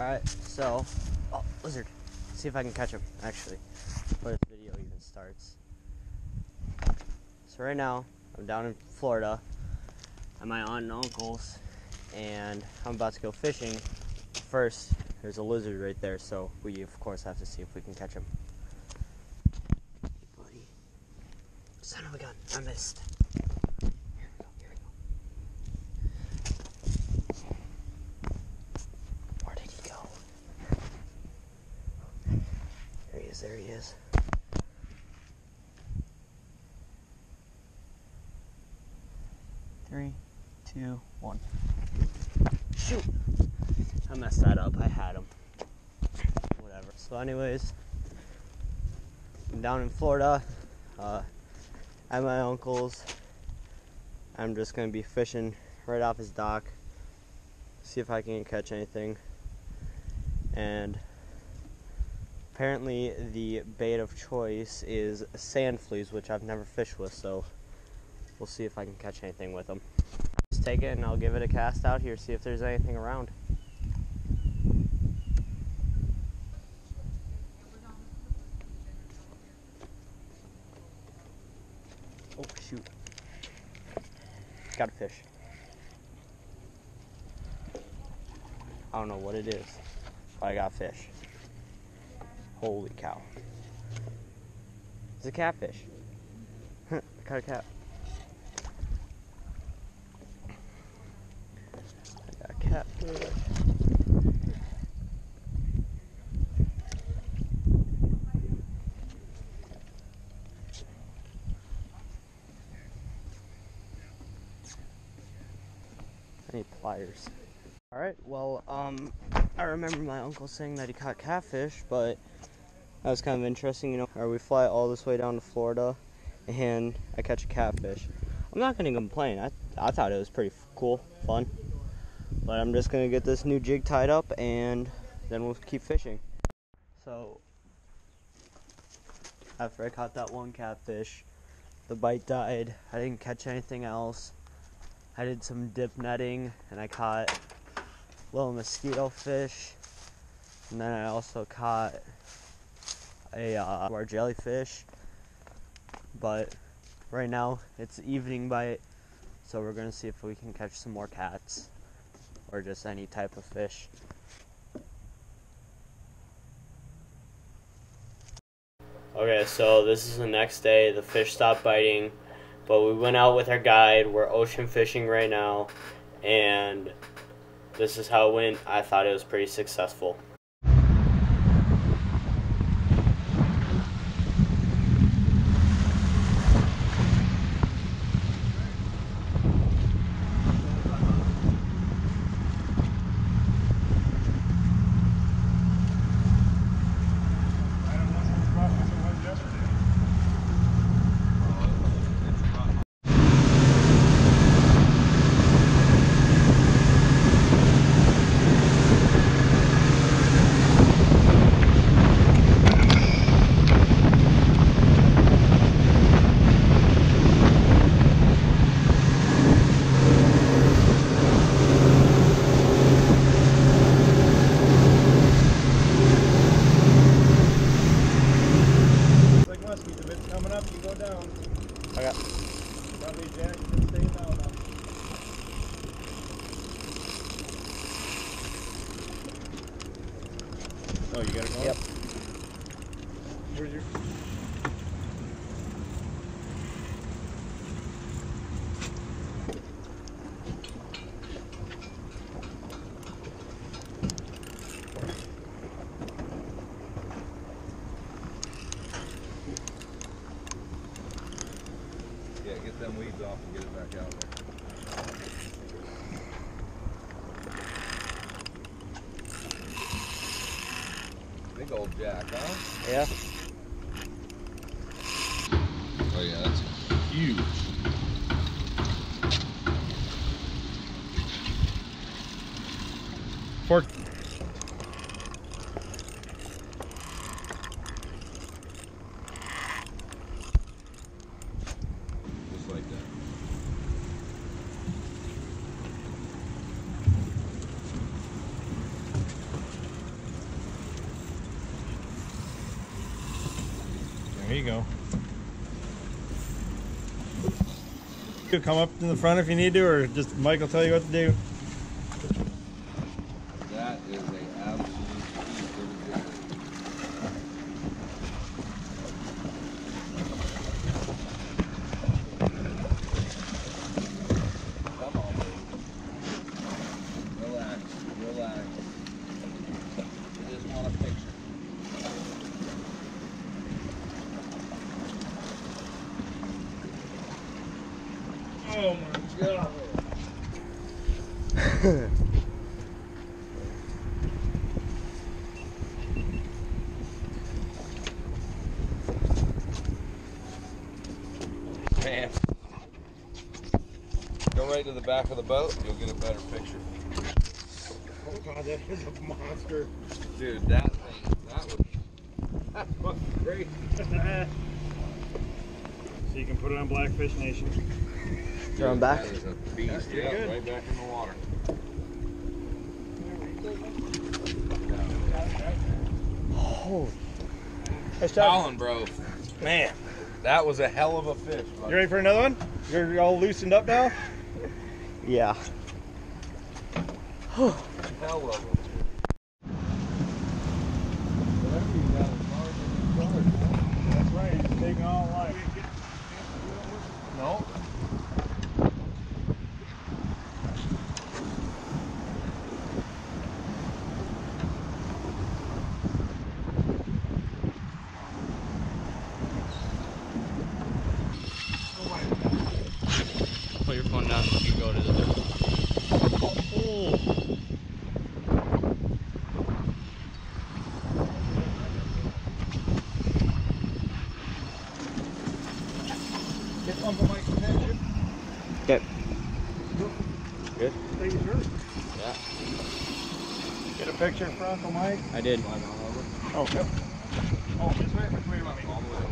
Alright, so, oh, lizard. See if I can catch him, actually, before this video even starts. So right now, I'm down in Florida at my aunt and uncle's, and I'm about to go fishing. First, there's a lizard right there, so we of course have to see if we can catch him. Buddy. Son of a gun, I missed. Here we go. Where did he go? There he is. 3, 2, 1. Shoot! I messed that up. I had him. Whatever. So anyways, I'm down in Florida at my uncle's. I'm just going to be fishing right off his dock. See if I can catch anything. And apparently the bait of choice is sand fleas, which I've never fished with, so we'll see if I can catch anything with them. Just take it and I'll give it a cast out here, see if there's anything around. Oh shoot. Got a fish. I don't know what it is, but I got fish. Holy cow. It's a catfish. I caught a cat. I got a catfish. I need pliers. Alright, well, I remember my uncle saying that he caught catfish, but that was kind of interesting, you know. We fly all this way down to Florida, and I catch a catfish. I'm not going to complain. I thought it was pretty cool, fun. But I'm just going to get this new jig tied up, and then we'll keep fishing. So, after I caught that one catfish, the bite died. I didn't catch anything else. I did some dip netting, and I caught little mosquito fish. And then I also caught a our jellyfish, but right now it's evening bite, so we're gonna see if we can catch some more cats or just any type of fish. Okay, so this is the next day. The fish stopped biting, but we went out with our guide. We're ocean fishing right now, and this is how it went. I thought it was pretty successful. Probably Jack is staying down now. Oh, you got it going? Yep. Where's your... Yeah, get them weeds off and get it back out there. Big old jack, huh? Yeah. Oh yeah, that's huge. Fork. Just like that. There you go. You come up in the front if you need to, or just Mike will tell you what to do. That is a absolute piece of a Come on, baby. Relax, relax. You just want a picture. Oh my God. Man. Go right to the back of the boat, you'll get a better picture. Oh God, that is a monster. Dude, that was great. So you can put it on Blackfish Nation. Throw 'em back. That is a beast. You're Yeah, good. right back in the water. Oh, Nice job. Colin, bro. Man. That was a hell of a fish. Buddy. You ready for another one? You're all loosened up now? yeah. Hell of a fish. Whatever you got as far as you can. That's right, he's taking all life. No. Put your phone down so you can go to the Get Uncle Mike's attention. Okay. Good. Take it through. Yeah. Get a picture for Uncle Mike. I did. Oh, yep. Oh, this way? Which way do you want me? All the way.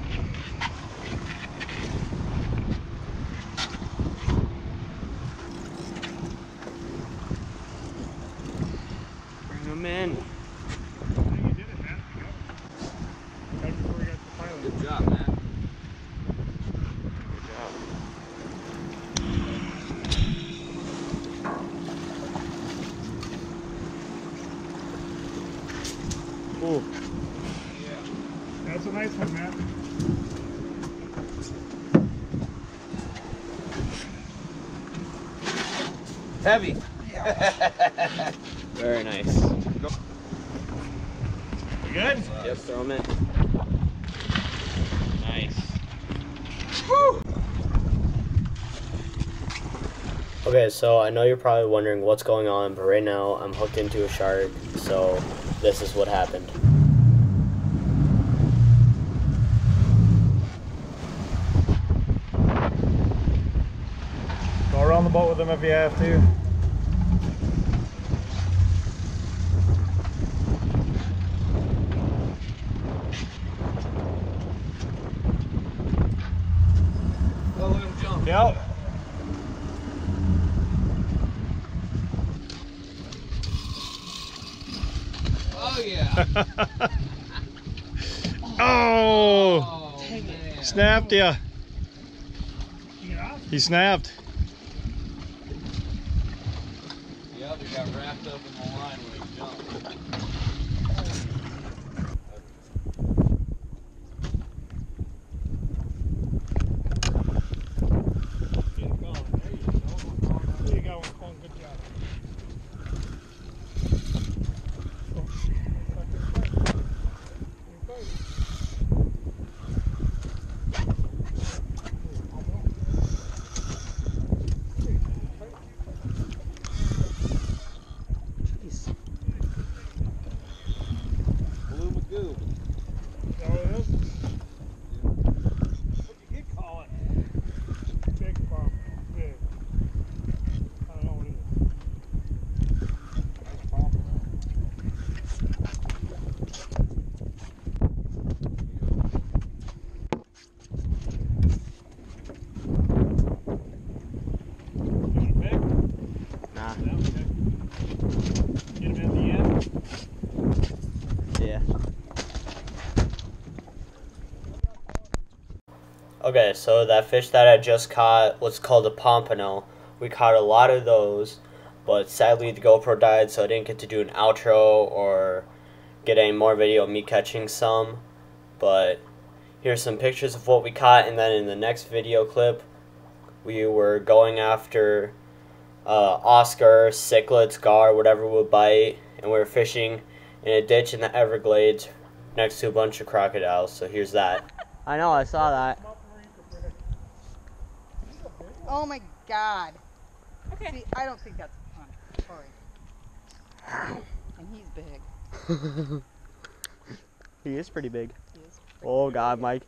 Bring them in. You did it, man. Yep. Right before we got the pilot. Good job, man. Ooh. That's a nice one, man. Heavy. Very nice. You good? Yep, throw them in. Nice. Okay, so I know you're probably wondering what's going on, but right now I'm hooked into a shark, so this is what happened. Go around the boat with them if you have to. Well, let him jump. Yep. Oh, yeah. Oh! Oh, man. Snapped ya. He snapped. Yep, he got wrapped up in the line when he jumped. There you go. Good job. Jeez. Blue Magoo. Is that what it is? What you get calling? Big bump. Big. I don't know what it is. Nice pump. Is it big? Nah. Yeah, okay. Get him in the end. Yeah. Okay, so that fish that I just caught was called a pompano. We caught a lot of those, but sadly the GoPro died, so I didn't get to do an outro or get any more video of me catching some. But here's some pictures of what we caught, and then in the next video clip, we were going after Oscar, cichlids, gar, whatever would bite, and we were fishing in a ditch in the Everglades next to a bunch of crocodiles. So here's that. I know, I saw that. Oh my God. Okay. See, I don't think that's fun. Sorry. And he's big. He is pretty big. He is pretty Oh God, Mike.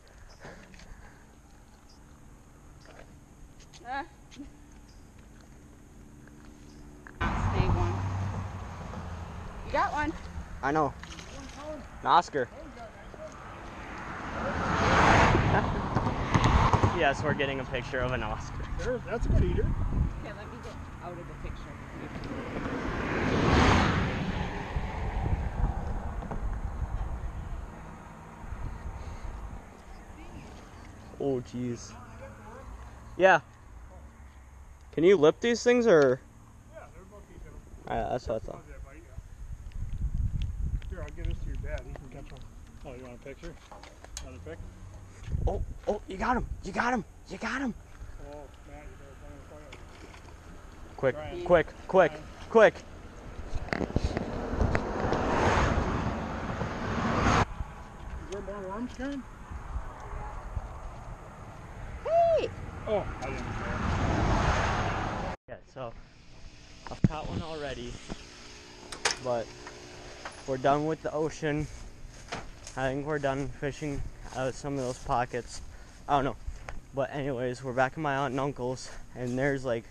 Ah. Snake one. You got one. I know. An Oscar. Yes, we're getting a picture of an Oscar. There, that's a good eater. Okay, let me get out of the picture. Oh jeez. Yeah. Can you lip these things or? Yeah, they're both eating. That's what I thought. Here, I'll give this to your dad. He can catch one. Oh, you want a picture? Another pic? Oh, you got him! You got him! You got him! Oh, Matt, you better find a fire. Quick, Brian. quick, quick, quick! Is there more worms, Karen? Hey! Oh, I didn't know. Yeah, so I've caught one already, but we're done with the ocean. I think we're done fishing out of some of those pockets. I don't know. But anyways, we're back at my aunt and uncle's, and there's like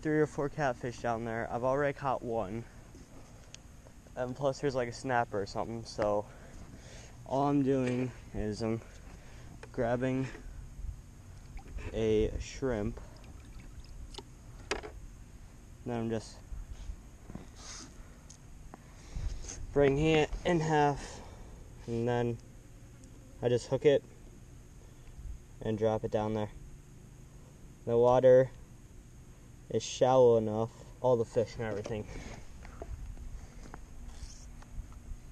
3 or 4 catfish down there. I've already caught one. And plus there's like a snapper or something, so all I'm doing is I'm grabbing a shrimp. Then I'm just breaking it in half, and then I just hook it and drop it down there. The water is shallow enough, all the fish and everything.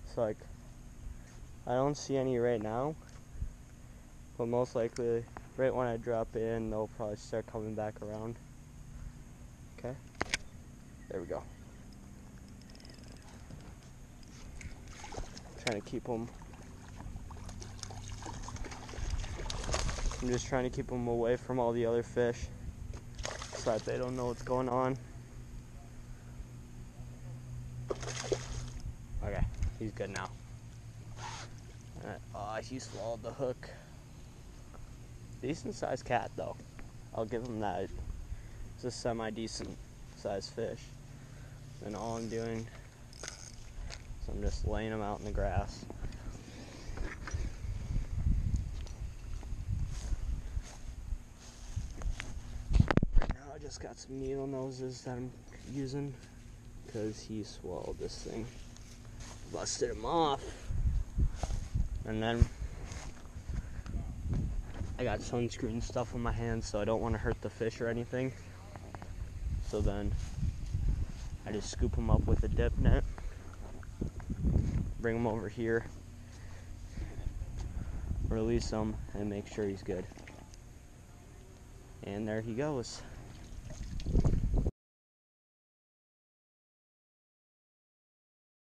It's like, I don't see any right now, but most likely right when I drop it in, they'll probably start coming back around. Okay, there we go. Trying to keep them. I'm just trying to keep them away from all the other fish so that they don't know what's going on. Okay, he's good now. He swallowed the hook. Decent sized cat though. I'll give him that. It's a semi-decent sized fish. And all I'm doing is I'm just laying him out in the grass. Now I just got some needle noses that I'm using because he swallowed this thing. Busted him off. And then I got sunscreen stuff on my hands, so I don't want to hurt the fish or anything. So then I just scoop them up with a dip net, bring him over here, release him, and make sure he's good. And there he goes.